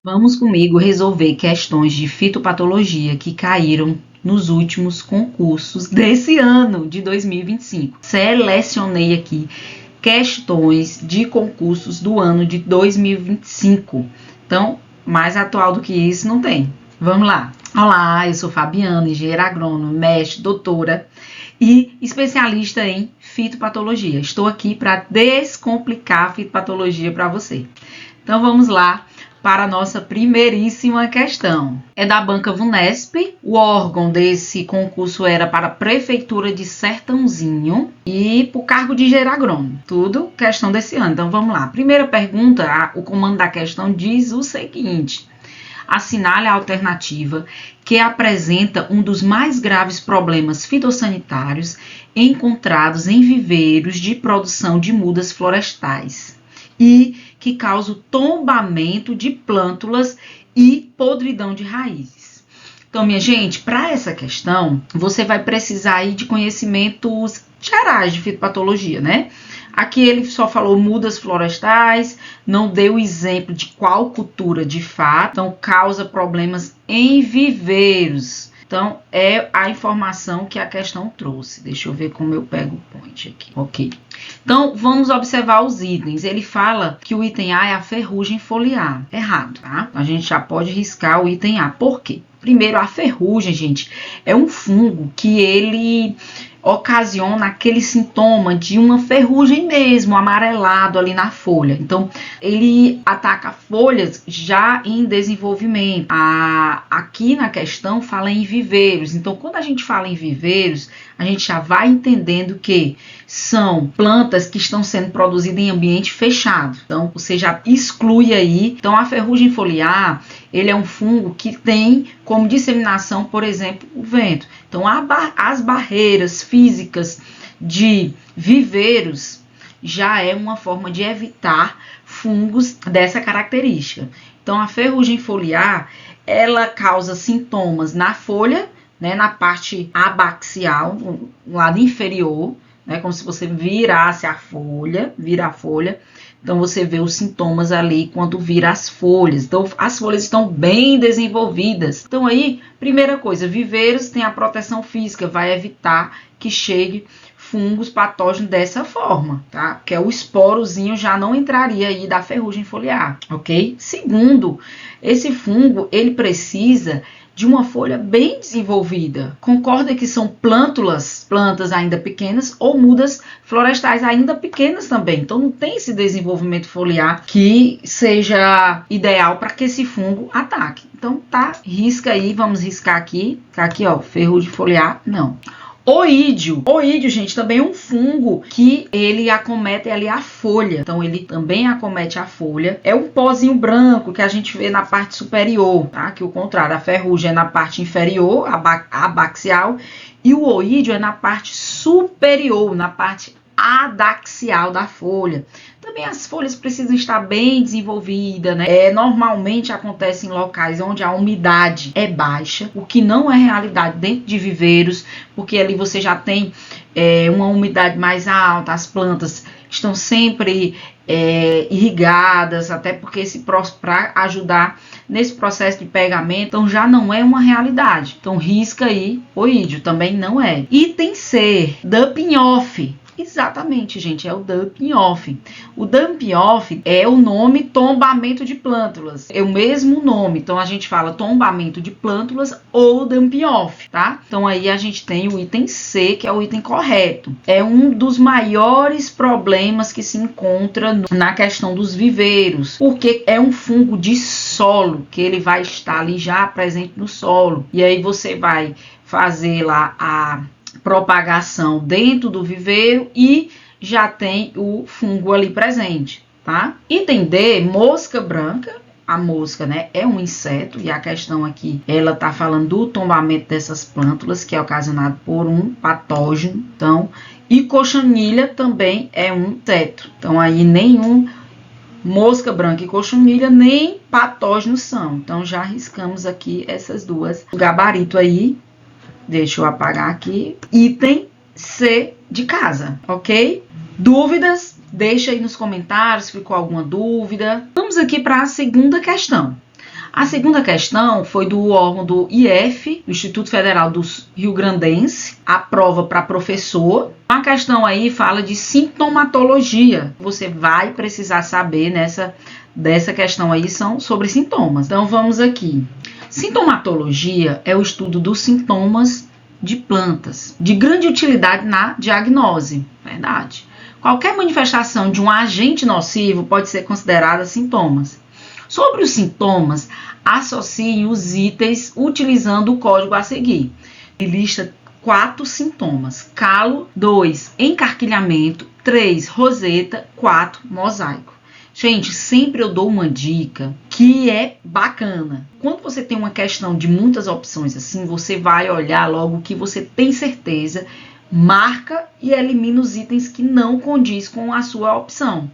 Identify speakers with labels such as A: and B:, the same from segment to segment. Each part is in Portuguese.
A: Vamos comigo resolver questões de fitopatologia que caíram nos últimos concursos desse ano de 2025. Selecionei aqui questões de concursos do ano de 2025. Então, mais atual do que isso não tem. Vamos lá. Olá, eu sou Fabiana, engenheira agrônoma, mestre, doutora e especialista em fitopatologia. Estou aqui para descomplicar a fitopatologia para você. Então, vamos lá para a nossa primeiríssima questão. É da banca VUNESP, o órgão desse concurso era para a Prefeitura de Sertãozinho e para o cargo de engenheiro agrônomo. Tudo questão desse ano. Então vamos lá. Primeira pergunta, o comando da questão diz o seguinte: assinale a alternativa que apresenta um dos mais graves problemas fitossanitários encontrados em viveiros de produção de mudas florestais e que causa o tombamento de plântulas e podridão de raízes. Então, minha gente, para essa questão, você vai precisar aí de conhecimentos gerais de fitopatologia, né? Aqui ele só falou mudas florestais, não deu exemplo de qual cultura de fato, então causa problemas em viveiros. Então, é a informação que a questão trouxe. Deixa eu ver como eu pego o point aqui. Ok. Então, vamos observar os itens. Ele fala que o item A é a ferrugem foliar. Errado, tá? A gente já pode riscar o item A. Por quê? Primeiro, a ferrugem, gente, é um fungo que ele ocasiona aquele sintoma de uma ferrugem mesmo, amarelado ali na folha. Então, ele ataca folhas já em desenvolvimento. Aqui na questão fala em viveiros. Então, quando a gente fala em viveiros, a gente já vai entendendo que são plantas que estão sendo produzidas em ambiente fechado. Então, você já exclui aí. Então, a ferrugem foliar, ele é um fungo que tem como disseminação, por exemplo, o vento. Então, as barreiras físicas de viveiros já é uma forma de evitar fungos dessa característica. Então, a ferrugem foliar, ela causa sintomas na folha, né, na parte abaxial, no lado inferior, né, como se você virasse a folha, vira a folha. Então, você vê os sintomas ali quando vira as folhas. Então, as folhas estão bem desenvolvidas. Então, aí, primeira coisa, viveiros tem a proteção física, vai evitar que chegue fungos patógenos dessa forma, tá? Porque o esporozinho já não entraria aí da ferrugem foliar, ok? Segundo, esse fungo, ele precisa de uma folha bem desenvolvida. Concorda que são plantas ainda pequenas ou mudas florestais ainda pequenas também. Então não tem esse desenvolvimento foliar que seja ideal para que esse fungo ataque. Então tá, risca aí, vamos riscar aqui. Tá aqui, ó, ferrugem foliar, não. Oídio, gente, também é um fungo que ele acomete ali a folha. Então, ele também acomete a folha. É um pozinho branco que a gente vê na parte superior, tá? Que o contrário, a ferrugem é na parte inferior, abaxial, e o oídio é na parte superior, na parte adaxial da folha. Também as folhas precisam estar bem desenvolvidas, né? Normalmente acontece em locais onde a umidade é baixa, o que não é realidade dentro de viveiros, porque ali você já tem uma umidade mais alta, as plantas estão sempre irrigadas, até porque para ajudar nesse processo de pegamento, então já não é uma realidade. Então risca aí, oídio também não é. Item C, dumping off. Exatamente, gente, é o dumping off. O dumping off é o nome tombamento de plântulas. É o mesmo nome, então a gente fala tombamento de plântulas ou dumping off, tá? Então aí a gente tem o item C, que é o item correto. É um dos maiores problemas que se encontra na questão dos viveiros, porque é um fungo de solo, que ele vai estar ali já presente no solo. E aí você vai fazer lá a propagação dentro do viveiro e já tem o fungo ali presente, tá? Item D, mosca branca. A mosca, né, é um inseto e a questão aqui, ela tá falando do tombamento dessas plântulas que é ocasionado por um patógeno. Então, e cochonilha também é um inseto. Então, aí nenhum mosca branca e cochonilha nem patógenos são. Então, já arriscamos aqui essas duas. O gabarito aí, deixa eu apagar aqui. Item C de casa, ok? Dúvidas? Deixa aí nos comentários se ficou alguma dúvida. Vamos aqui para a segunda questão. A segunda questão foi do órgão do IF, do Instituto Federal do Rio Grandense, a prova para professor. A questão aí fala de sintomatologia. Você vai precisar saber dessa questão aí, são sobre sintomas. Então vamos aqui. Sintomatologia é o estudo dos sintomas de plantas, de grande utilidade na diagnose, verdade. Qualquer manifestação de um agente nocivo pode ser considerada sintomas. Sobre os sintomas, associe os itens utilizando o código a seguir. Ele lista 4 sintomas: calo, 2, encarquilhamento, 3, roseta, 4, mosaico. Gente, sempre eu dou uma dica que é bacana. Quando você tem uma questão de muitas opções assim, você vai olhar logo o que você tem certeza, marca e elimina os itens que não condiz com a sua opção.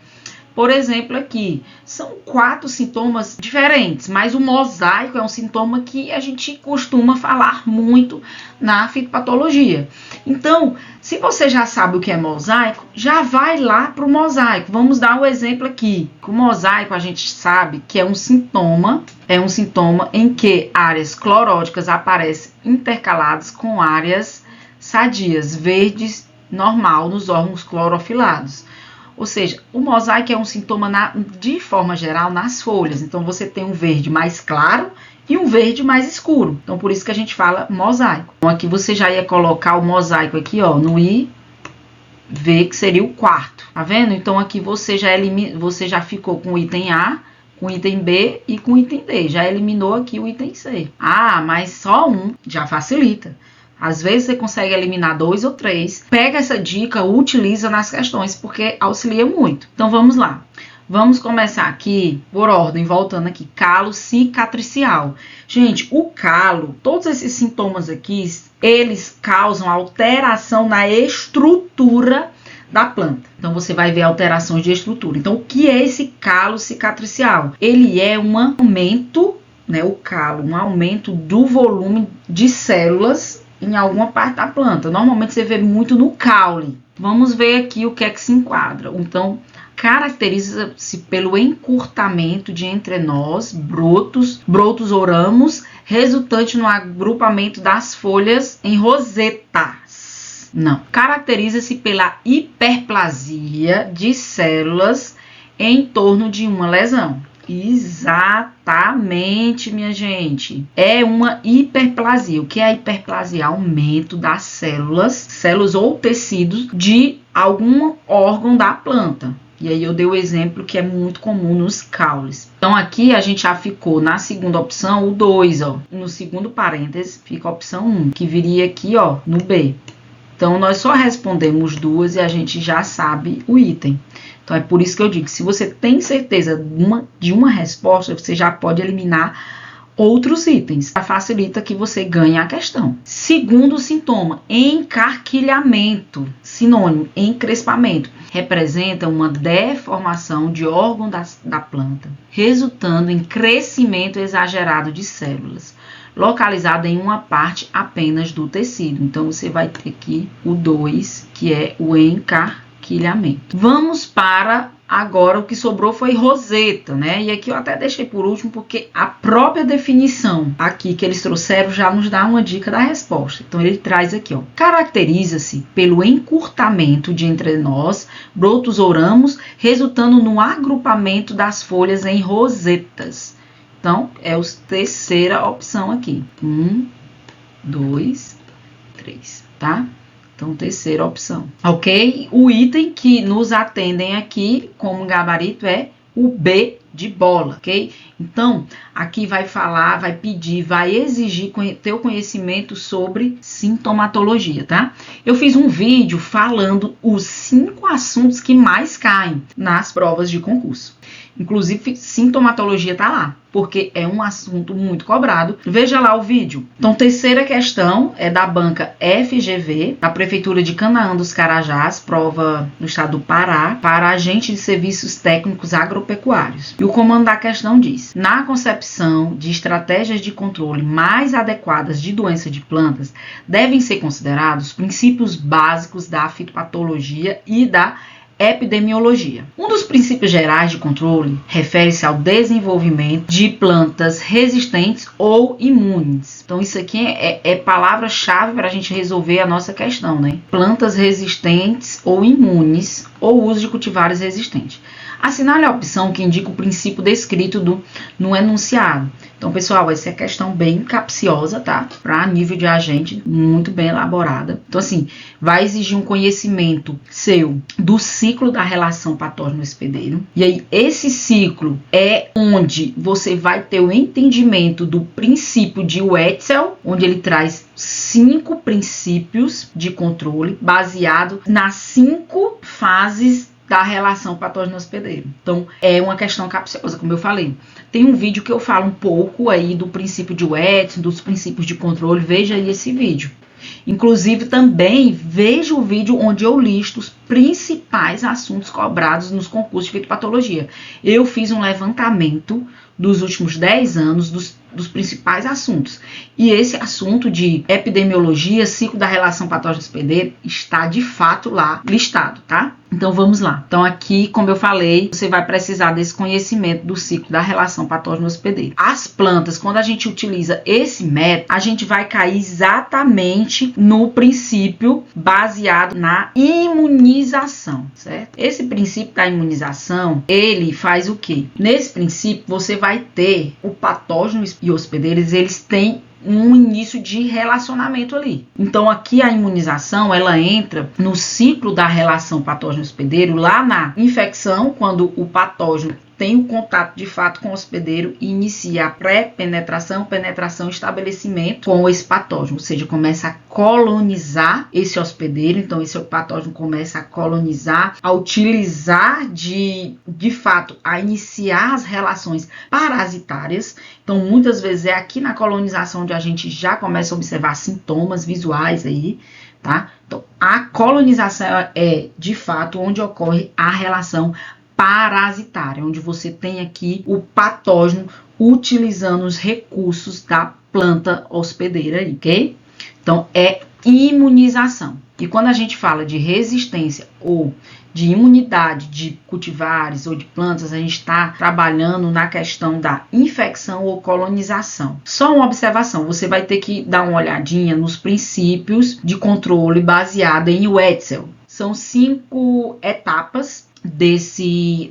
A: Por exemplo, aqui, são 4 sintomas diferentes, mas o mosaico é um sintoma que a gente costuma falar muito na fitopatologia. Então, se você já sabe o que é mosaico, já vai lá para o mosaico. Vamos dar um exemplo aqui. O mosaico a gente sabe que é um sintoma em que áreas cloróticas aparecem intercaladas com áreas sadias, verdes, normal, nos órgãos clorofilados. Ou seja, o mosaico é um sintoma, de forma geral, nas folhas. Então, você tem um verde mais claro e um verde mais escuro. Então, por isso que a gente fala mosaico. Então, aqui você já ia colocar o mosaico aqui, ó, no IV, que seria o quarto. Tá vendo? Então, aqui você já ficou com o item A, com o item B e com o item D. Já eliminou aqui o item C. Ah, mas só um já facilita. Às vezes você consegue eliminar 2 ou 3. Pega essa dica, utiliza nas questões, porque auxilia muito. Então vamos lá. Vamos começar aqui por ordem, voltando aqui. Calo cicatricial. Gente, o calo, todos esses sintomas aqui, eles causam alteração na estrutura da planta. Então você vai ver alterações de estrutura. Então o que é esse calo cicatricial? Ele é um aumento, né, o calo, um aumento do volume de células em alguma parte da planta. Normalmente você vê muito no caule. Vamos ver aqui o que é que se enquadra. Então, caracteriza-se pelo encurtamento de entrenós, brotos ou ramos, resultante no agrupamento das folhas em rosetas. Não. Caracteriza-se pela hiperplasia de células em torno de uma lesão. Exatamente, minha gente. É uma hiperplasia. O que é a hiperplasia? Aumento das células ou tecidos de algum órgão da planta. E aí eu dei o exemplo que é muito comum nos caules. Então aqui a gente já ficou na segunda opção o 2, ó. No segundo parêntese fica a opção 1, que viria aqui, ó, no B. Então nós só respondemos 2 e a gente já sabe o item. Então, é por isso que eu digo, se você tem certeza de uma resposta, você já pode eliminar outros itens. Facilita que você ganhe a questão. Segundo sintoma, encarquilhamento. Sinônimo, encrespamento. Representa uma deformação de órgão da planta, resultando em crescimento exagerado de células, localizado em uma parte apenas do tecido. Então, você vai ter aqui o 2, que é o encarquilhamento. Vamos para agora, o que sobrou foi roseta, né? E aqui eu até deixei por último porque a própria definição aqui que eles trouxeram já nos dá uma dica da resposta. Então ele traz aqui, ó, caracteriza-se pelo encurtamento de entrenós, brotos ou ramos, resultando no agrupamento das folhas em rosetas. Então é a terceira opção aqui. 1, 2, 3, tá? Então, terceira opção, ok? O item que nos atendem aqui como gabarito é o B de bola, ok? Então, aqui vai falar, vai pedir, vai exigir teu conhecimento sobre sintomatologia, tá? Eu fiz um vídeo falando os 5 assuntos que mais caem nas provas de concurso. Inclusive, sintomatologia tá lá, porque é um assunto muito cobrado. Veja lá o vídeo. Então, terceira questão é da banca FGV, da Prefeitura de Canaã dos Carajás, prova no estado do Pará, para agente de serviços técnicos agropecuários. E o comando da questão diz: na concepção de estratégias de controle mais adequadas de doença de plantas, devem ser considerados princípios básicos da fitopatologia e da epidemiologia. Um dos princípios gerais de controle refere-se ao desenvolvimento de plantas resistentes ou imunes. Então isso aqui é palavra-chave para a gente resolver a nossa questão, né? Plantas resistentes ou imunes ou uso de cultivares resistentes. Assinale a opção que indica o princípio descrito no enunciado. Então, pessoal, essa é questão bem capciosa, tá? Para nível de agente, muito bem elaborada. Então, assim, vai exigir um conhecimento seu do ciclo da relação patógeno-hospedeiro. E aí, esse ciclo é onde você vai ter o entendimento do princípio de Wetzel, onde ele traz 5 princípios de controle baseado nas 5 fases da relação patógeno-hospedeiro. Então, é uma questão capciosa, como eu falei. Tem um vídeo que eu falo um pouco aí do princípio de Wetzel, dos princípios de controle, veja aí esse vídeo. Inclusive, também veja o vídeo onde eu listo os principais assuntos cobrados nos concursos de fitopatologia. Eu fiz um levantamento dos últimos 10 anos dos principais assuntos. E esse assunto de epidemiologia, ciclo da relação patógeno-hospedeiro, está de fato lá listado, tá? Então vamos lá. Então aqui, como eu falei, você vai precisar desse conhecimento do ciclo da relação patógeno-hospedeiro. As plantas, quando a gente utiliza esse método, a gente vai cair exatamente no princípio baseado na imunização, certo? Esse princípio da imunização, ele faz o quê? Nesse princípio, você vai ter o patógeno e hospedeiros, eles têm um início de relacionamento ali. Então aqui a imunização, ela entra no ciclo da relação patógeno-hospedeiro, lá na infecção, quando o patógeno tem o contato de fato com o hospedeiro e inicia a pré-penetração, penetração e estabelecimento com esse patógeno, ou seja, começa a colonizar esse hospedeiro. Então esse patógeno começa a colonizar, a utilizar de fato, a iniciar as relações parasitárias. Então muitas vezes é aqui na colonização onde a gente já começa a observar sintomas visuais aí, tá? Então a colonização é de fato onde ocorre a relação parasitária, onde você tem aqui o patógeno utilizando os recursos da planta hospedeira, ok? Então, é imunização. E quando a gente fala de resistência ou de imunidade de cultivares ou de plantas, a gente está trabalhando na questão da infecção ou colonização. Só uma observação, você vai ter que dar uma olhadinha nos princípios de controle baseado em Wetzel. São 5 etapas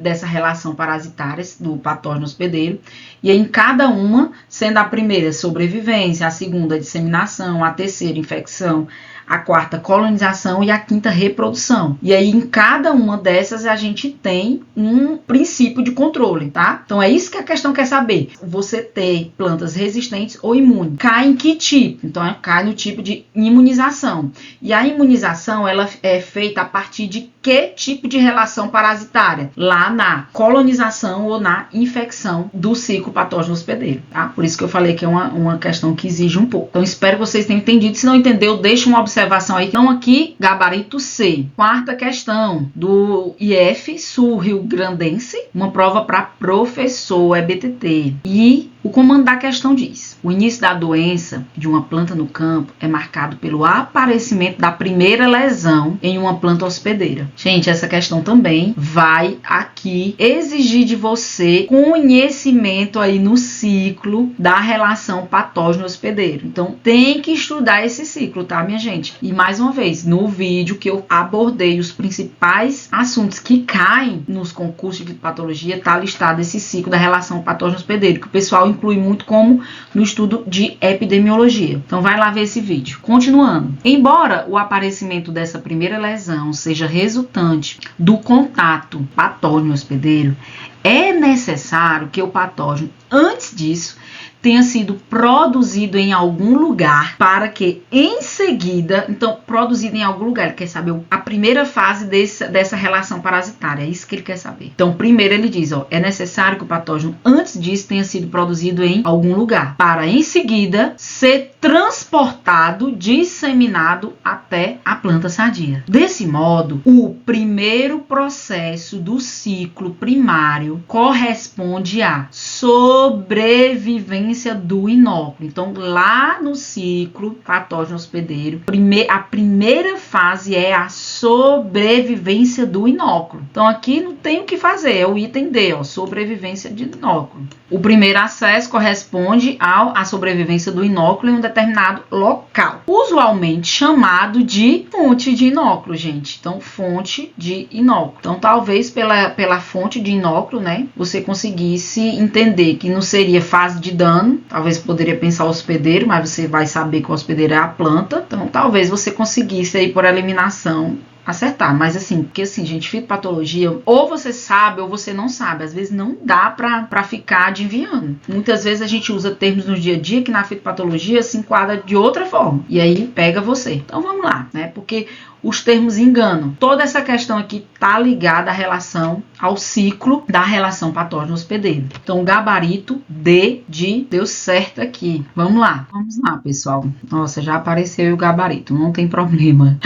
A: dessa relação parasitária do patógeno hospedeiro, e em cada uma, sendo a primeira sobrevivência, a segunda disseminação, a terceira infecção, a quarta colonização e a quinta reprodução. E aí em cada uma dessas a gente tem um princípio de controle, tá? Então é isso que a questão quer saber. Você ter plantas resistentes ou imunes. Cai em que tipo? Então cai no tipo de imunização. E a imunização, ela é feita a partir de que tipo de relação parasitária? Lá na colonização ou na infecção do ciclo patógeno hospedeiro, tá? Por isso que eu falei que é uma questão que exige um pouco. Então espero que vocês tenham entendido. Se não entendeu, deixa uma observação aí. Então aqui, gabarito C. Quarta questão do IF Sul-Rio Grandense, uma prova para professor, é BTT. E o comando da questão diz: o início da doença de uma planta no campo é marcado pelo aparecimento da primeira lesão em uma planta hospedeira. Gente, essa questão também vai aqui exigir de você conhecimento aí no ciclo da relação patógeno-hospedeiro. Então, tem que estudar esse ciclo, tá, minha gente? E mais uma vez, no vídeo que eu abordei os principais assuntos que caem nos concursos de patologia, tá listado esse ciclo da relação patógeno-hospedeiro, que o pessoal inclui muito como no estudo de epidemiologia. Então vai lá ver esse vídeo. Continuando. Embora o aparecimento dessa primeira lesão seja resultante do contato patógeno-hospedeiro, é necessário que o patógeno, antes disso, tenha sido produzido em algum lugar para que em seguida, então produzido em algum lugar, ele quer saber a primeira fase dessa relação parasitária, é isso que ele quer saber. Então primeiro ele diz, é necessário que o patógeno antes disso tenha sido produzido em algum lugar, para em seguida ser transportado, disseminado até a planta sadia. Desse modo, o primeiro processo do ciclo primário
B: hospedeiro corresponde à sobrevivência do inóculo. Então, lá no ciclo patógeno hospedeiro, a primeira fase é a sobrevivência do inóculo. Então, aqui não tem o que fazer, é o item D, ó, sobrevivência de inóculo. O primeiro acesso corresponde à sobrevivência do inóculo em um determinado local, usualmente chamado de fonte de inóculo, gente. Então, fonte de inóculo. Então, talvez pela fonte de inóculo, né, você conseguisse entender que não seria fase de dano. Talvez poderia pensar o hospedeiro, mas você vai saber que o hospedeiro é a planta. Então, talvez você conseguisse aí por eliminação acertar, mas assim, porque assim, gente, fitopatologia, ou você sabe ou você não sabe, às vezes não dá pra ficar adivinhando. Muitas vezes a gente usa termos no dia a dia que na fitopatologia se enquadra de outra forma, e aí pega você. Então vamos lá, né, porque os termos enganam. Toda essa questão aqui tá ligada à relação, ao ciclo da relação patógeno-hospedeiro. Então, o gabarito D de deu certo aqui. Vamos lá, pessoal. Nossa, já apareceu o gabarito, não tem problema.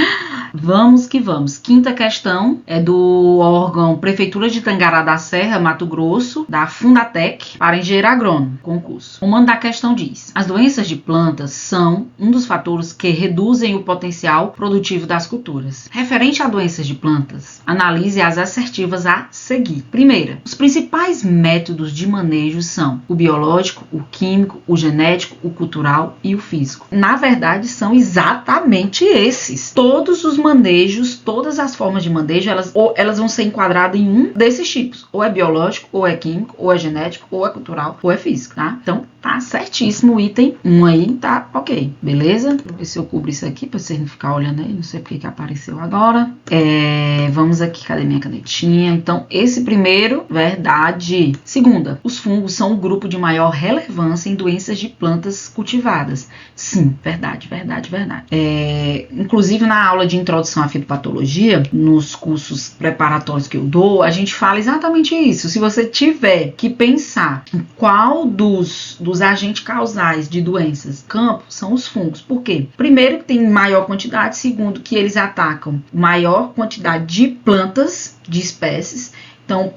B: Vamos que vamos. Quinta questão é do órgão Prefeitura de Tangará da Serra, Mato Grosso, da Fundatec, para engenheiro agrônomo, concurso. O mando da questão diz: as doenças de plantas são um dos fatores que reduzem o potencial produtivo das culturas. Referente a doenças de plantas, analise as assertivas a seguir. Primeira, os principais métodos de manejo são o biológico, o químico, o genético, o cultural e o físico. Na verdade, são exatamente esses. Todos os manejos, todas as formas de manejo, elas vão ser enquadradas em um desses tipos. Ou é biológico, ou é químico, ou é genético, ou é cultural, ou é físico, tá? Então, tá certíssimo o item 1 aí, tá ok, beleza? Vou ver se eu cubro isso aqui pra vocês não ficar olhando aí, não sei porque que apareceu agora. Vamos aqui, cadê minha canetinha? Então, esse primeiro, verdade. Segunda, os fungos são o grupo de maior relevância em doenças de plantas cultivadas. Sim, verdade. Inclusive, na aula de introdução à fitopatologia, nos cursos preparatórios que eu dou, a gente fala exatamente isso. Se você tiver que pensar em qual dos agentes causais de doenças campo são os fungos. Por quê? Primeiro, que tem maior quantidade. Segundo, que eles atacam maior quantidade de plantas, de espécies. Então,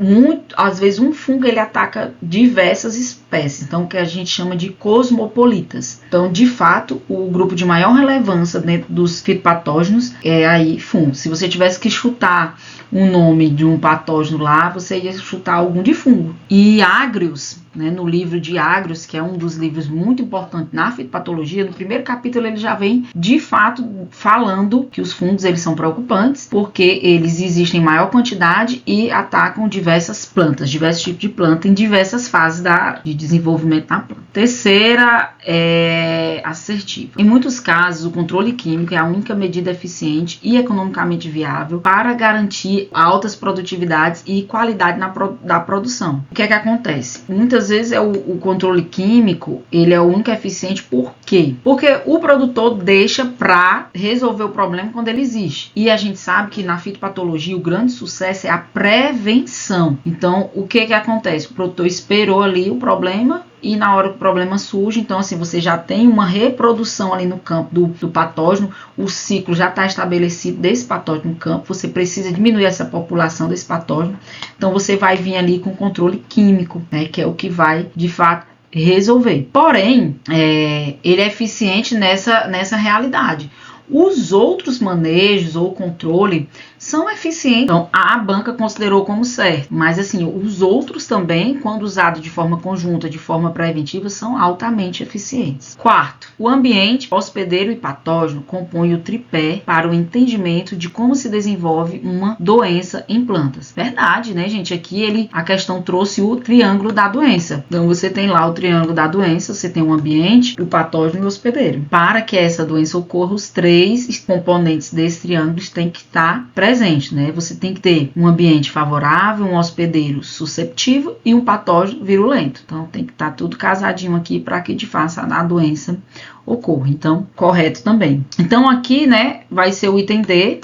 B: às vezes um fungo ele ataca diversas espécies, então que a gente chama de cosmopolitas. Então, de fato, o grupo de maior relevância dentro dos fitopatógenos é aí fungo. Se você tivesse que chutar um nome de um patógeno lá, você ia chutar algum de fungo. E Agrios, né, no livro de Agrios, que é um dos livros muito importantes na fitopatologia, no primeiro capítulo ele já vem de fato falando que os fungos eles são preocupantes porque eles existem em maior quantidade e atacam diversas plantas, diversos tipos de planta em diversas fases de desenvolvimento na planta. Terceira é assertiva. Em muitos casos, o controle químico é a única medida eficiente e economicamente viável para garantir altas produtividades e qualidade da produção. O que é que acontece? Muitas vezes o controle químico ele é o único eficiente. Por quê? Porque o produtor deixa para resolver o problema quando ele existe. E a gente sabe que na fitopatologia o grande sucesso é a prevenção. Então, o que que acontece? O produtor esperou ali o problema e na hora que o problema surge, então assim, você já tem uma reprodução ali no campo do patógeno, o ciclo já está estabelecido desse patógeno no campo, você precisa diminuir essa população desse patógeno, então você vai vir ali com controle químico, né, que é o que vai, de fato, resolver. Porém, ele é eficiente nessa realidade. Os outros manejos ou controle são eficientes. Então, a banca considerou como certo. Mas, assim, os outros também, quando usados de forma conjunta, de forma preventiva, são altamente eficientes. Quarto, o ambiente, hospedeiro e patógeno compõem o tripé para o entendimento de como se desenvolve uma doença em plantas. Verdade, né, gente? Aqui a questão trouxe o triângulo da doença. Então, você tem lá o triângulo da doença, você tem o ambiente, o patógeno e o hospedeiro. Para que essa doença ocorra, os três componentes desse triângulo têm que estar presentes, né? Você tem que ter um ambiente favorável, um hospedeiro susceptível e um patógeno virulento. Então, tem que estar tudo casadinho aqui para que de fato a doença ocorra. Então, correto também. Então, aqui, né, vai ser o item D.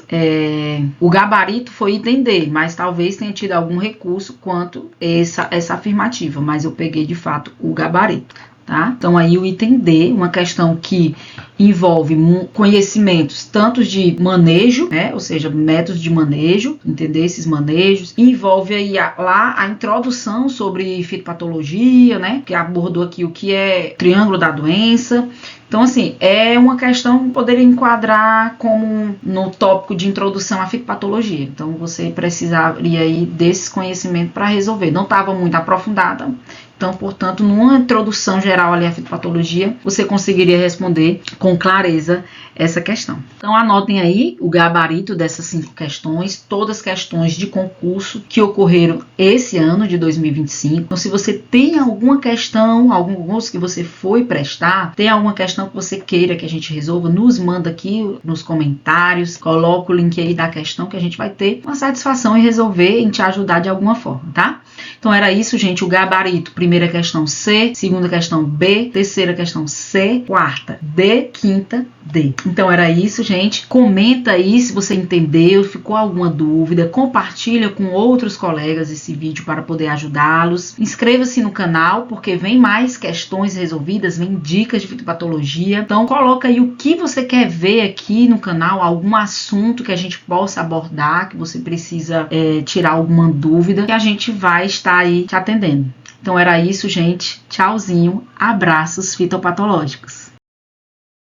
B: O gabarito foi item D, mas talvez tenha tido algum recurso quanto essa afirmativa, mas eu peguei de fato o gabarito. tá? Então aí o item D, uma questão que envolve conhecimentos tanto de manejo, né? Ou seja, métodos de manejo, entender esses manejos, envolve aí lá a introdução sobre fitopatologia, né? Que abordou aqui o que é triângulo da doença. Então, assim, é uma questão que poderia enquadrar como no tópico de introdução à fitopatologia. Então, você precisaria aí desse conhecimento para resolver. Não estava muito aprofundada, então, portanto, numa introdução geral ali à fitopatologia, você conseguiria responder com clareza essa questão. Então, anotem aí o gabarito dessas 5 questões, todas questões de concurso que ocorreram esse ano de 2025. Então, se você tem alguma questão, algum concurso que você foi prestar, tem alguma questão que você queira que a gente resolva, nos manda aqui nos comentários, coloca o link aí da questão que a gente vai ter uma satisfação em resolver, em te ajudar de alguma forma, tá? Então, era isso, gente, o gabarito. Primeira questão C, segunda questão B, terceira questão C, quarta D, quinta D. Então, era isso, gente. Comenta aí se você entendeu, ficou alguma dúvida, compartilha com outros colegas esse vídeo para poder ajudá-los. Inscreva-se no canal, porque vem mais questões resolvidas, vem dicas de fitopatologia. Então, coloca aí o que você quer ver aqui no canal, algum assunto que a gente possa abordar, que você precisa tirar alguma dúvida, que a gente vai estar aí te atendendo. Então era isso, gente. Tchauzinho. Abraços fitopatológicos.